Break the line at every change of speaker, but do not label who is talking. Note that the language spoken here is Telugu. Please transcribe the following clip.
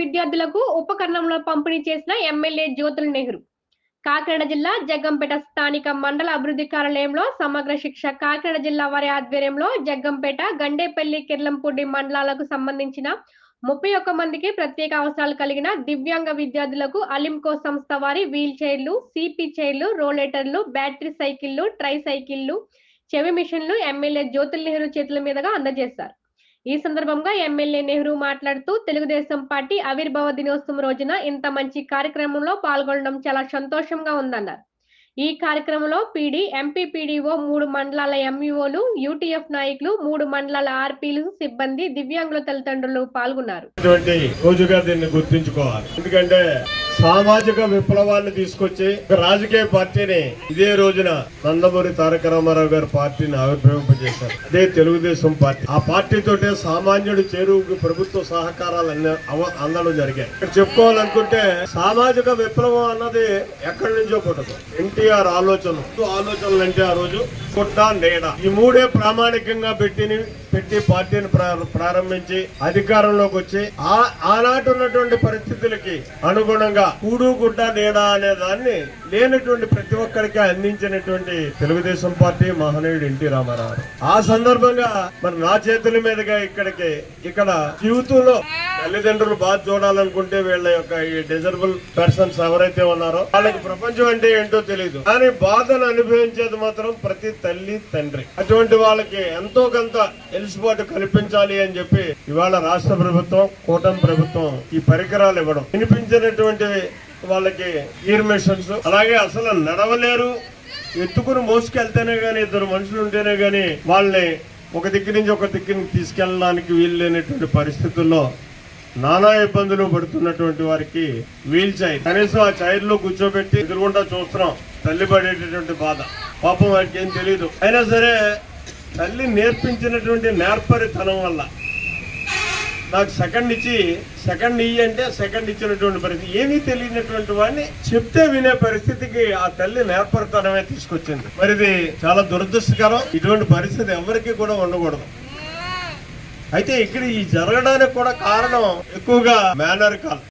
విద్యార్థులకు ఉపకరణంలో పంపిణీ చేసిన ఎమ్మెల్యే జ్యోతుల నెహ్రూ. కాకినాడ జిల్లా జగ్గంపేట స్థానిక మండల అభివృద్ధి కార్యాలయంలో సమగ్ర శిక్ష కాకినాడ జిల్లా వారి ఆధ్వర్యంలో జగ్గంపేట, గండేపల్లి, కిర్లంపూడి మండలాలకు సంబంధించిన 31 మందికి ప్రత్యేక అవసరాలు కలిగిన దివ్యాంగ విద్యార్థులకు అలింకో సంస్థ వారి వీల్ చైర్లు, సిపి చైర్లు, రోలేటర్లు, బ్యాటరీ సైకిళ్లు, ట్రై సైకిళ్లు, చెవి మిషన్లు ఎమ్మెల్యే జ్యోతుల నెహ్రూ చేతుల మీదుగా అందజేశారు. ఈ సందర్భంగా ఎమ్మెల్యే నెహ్రూ మాట్లాడుతూ తెలుగుదేశం పార్టీ ఆవిర్భావ దినోత్సవం రోజున ఇంత మంచి కార్యక్రమంలో పాల్గొనడం చాలా సంతోషంగా ఉందన్నారు. ఈ కార్యక్రమంలో పీడీ, ఎంపీపీడీఓ, 3 మండలాల ఎంఈఓలు, యూటీఎఫ్ నాయకులు, 3 మండలాల ఆర్పీలు, సిబ్బంది, దివ్యాంగుల తల్లిదండ్రులు పాల్గొన్నారు.
రోజుగా దీన్ని గుర్తుంచుకోవాలి. ఎందుకంటే సామాజిక విప్లవాన్ని తీసుకొచ్చి రాజకీయ పార్టీని ఇదే రోజున నందమూరి తారక రామారావు గారు పార్టీని ఆవిర్భవింపజేశారు. అదే తెలుగుదేశం పార్టీ. ఆ పార్టీతోటే సామాన్యుడు చేరువుకు ప్రభుత్వ సహకారాలు అందడం జరిగాయి. ఇక్కడ చెప్పుకోవాలనుకుంటే సామాజిక విప్లవం అన్నది ఎక్కడి నుంచో పుట్టదు. ఎన్టీఆర్ ఆలోచనలు అంటే ఆ రోజు కుట్ట, నీడ ఈ 3 ప్రామాణికంగా పెట్టి పార్టీని ప్రారంభించి అధికారంలోకి వచ్చి ఆనాటి ఉన్నటువంటి పరిస్థితులకి అనుగుణంగా కూడు, గుడ్డ, నీడ అనే దాన్ని లేనటువంటి ప్రతి ఒక్కరికి అందించినటువంటి తెలుగుదేశం పార్టీ మహనీయుడు ఎన్టీ రామారావు. ఆ సందర్భంగా మరి నా చేతుల మీదుగా ఇక్కడ జీవితంలో తల్లిదండ్రులు బాధ చూడాలనుకుంటే వీళ్ళ యొక్క ఈ డిజరబుల్ పర్సన్స్ ఎవరైతే ఉన్నారో వాళ్ళకి ప్రపంచం అంటే ఏంటో తెలియదు, కానీ బాధను అనుభవించేది మాత్రం ప్రతి తల్లి, తండ్రి. అటువంటి వాళ్ళకి ఎంతో కొంత ఎలుసుబాటు కల్పించాలి అని చెప్పి ఇవాళ రాష్ట్ర ప్రభుత్వం, కూటమి ప్రభుత్వం ఈ పరికరాలు ఇవ్వడం, వినిపించినటువంటి వాళ్ళకి ఇయర్ మెషన్స్, అలాగే అసలు నడవలేరు, ఎత్తుకుని మోసుకెళ్తేనే గానీ, 2 మనుషులు ఉంటేనే గానీ వాళ్ళని ఒక దిక్కు నుంచి ఒక దిక్కుని తీసుకెళ్ళడానికి వీలు లేనటువంటి పరిస్థితుల్లో నానా ఇబ్బందులు పడుతున్నటువంటి వారికి వీల్ చైర్, కనీసం ఆ చైర్ లో కూర్చోబెట్టి ఎదురుగుండా చూస్తున్నాం. తల్లి పడేటటువంటి బాధ పాపం వారికి ఏం తెలియదు. అయినా సరే తల్లి నేర్పించినటువంటి నేర్పరితనం వల్ల నాకు సెకండ్ ఇయ్యి అంటే సెకండ్ ఇచ్చినటువంటి పరిస్థితి, ఏమీ తెలియనటువంటి వాడిని చెప్తే వినే పరిస్థితికి ఆ తల్లి నేర్పరితనమే తీసుకొచ్చింది. మరి ఇది చాలా దురదృష్టకరం. ఇటువంటి పరిస్థితి ఎవరికి కూడా ఉండకూడదు. అయితే ఇక్కడ ఈ జరగడానికి కూడా కారణం ఎక్కువగా మేనర్ కాల్.